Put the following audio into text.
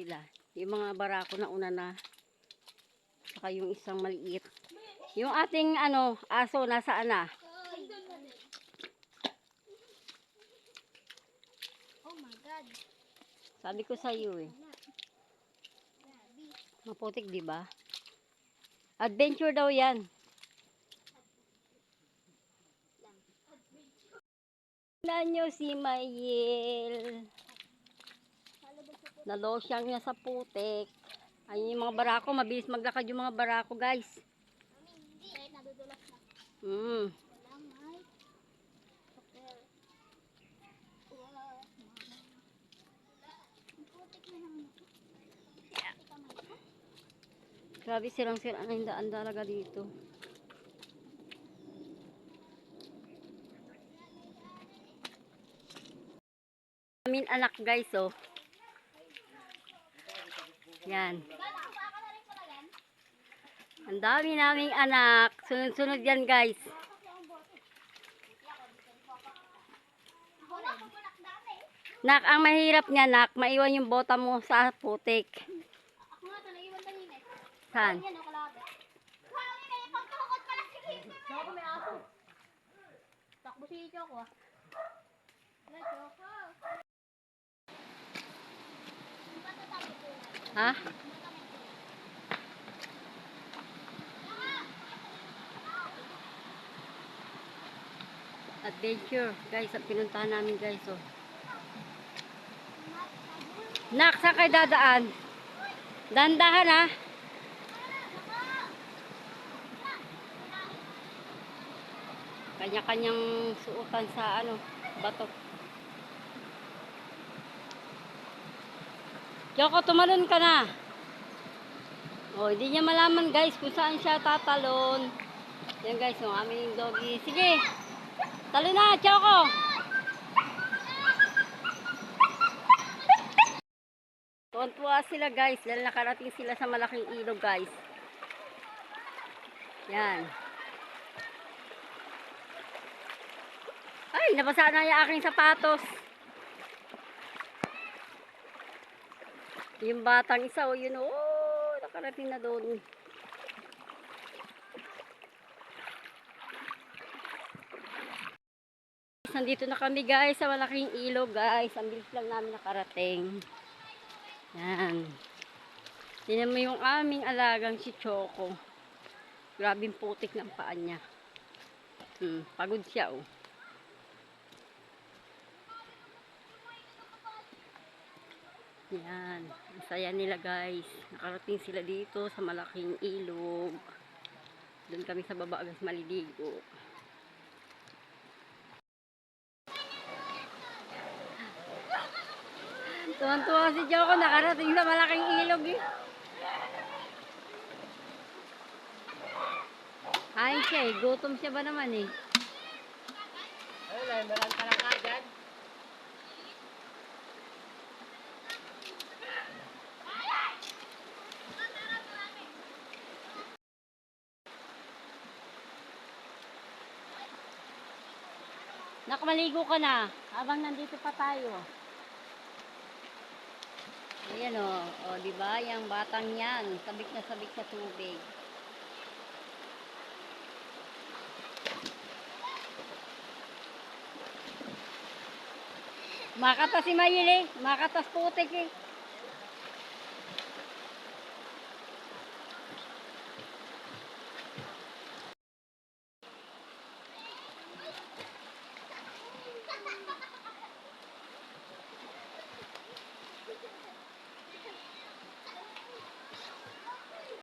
sila. Yung mga barako na una na. Saka yung isang maliit. Yung ating aso nasaan na? Oh my God. Sabi ko sa iyo eh. Maputik, di ba? Adventure daw 'yan. Tingnan nyo si Mayel. Nalosyang niya sa putik. Ayun yung mga barako. Mabilis maglakad yung mga barako, guys. Kahit nadudulas na. Mm. Grabe silang-sira na yung daan talaga dito. Amin anak guys, oh. Yan. Ang dami naming anak. Sunod-sunod yan guys. Nak, ang mahirap niya nak, maiwan yung bota mo sa putik. Ako nga ito, naiwan kanina. Saan? Yan, nakalabit. Hangin na yung pagkakot pala. Ako may aso. Takbo si Choco ah. Wala, Choco. Ha? Adventure, guys, ang pinuntahan namin guys, oh. Nak, saan kayo dadaan? Dandahan, ha? Kanya-kanyang suotan sa bato. Choco, tumalon ka na. Oh, hindi niya malaman guys kung saan siya tatalon. Yan guys, yung aming doggy. Sige. Talo na, Choco. Tuwan-tuwa sila guys dahil nakarating sila sa malaking ilog guys. Yan. Ay, nabasa na yung aking sapatos. Yung batang isa, oh, yun, oh, nakarating na doon. Nandito na kami guys sa malaking ilog guys. Ang bilis lang namin nakarating. Yan. Tingnan mo yung aming alagang si Choco. Grabing putik ng paa niya. Pagod siya, oh. Yan. Ang saya nila guys. Nakarating sila dito sa malaking ilog. Doon kami sa baba guys maliligo. Tuwan-tuwa si Choco. Nakarating sa malaking ilog eh. Ay siya eh. Gutom siya ba naman eh. Ay, meron ka lang agad. Nakmaligo ka na habang nandito pa tayo. Ayan o. O, diba? Yung batang yan. Sabik na sabik sa tubig. Makatas si Mayil eh. Makatas putik eh.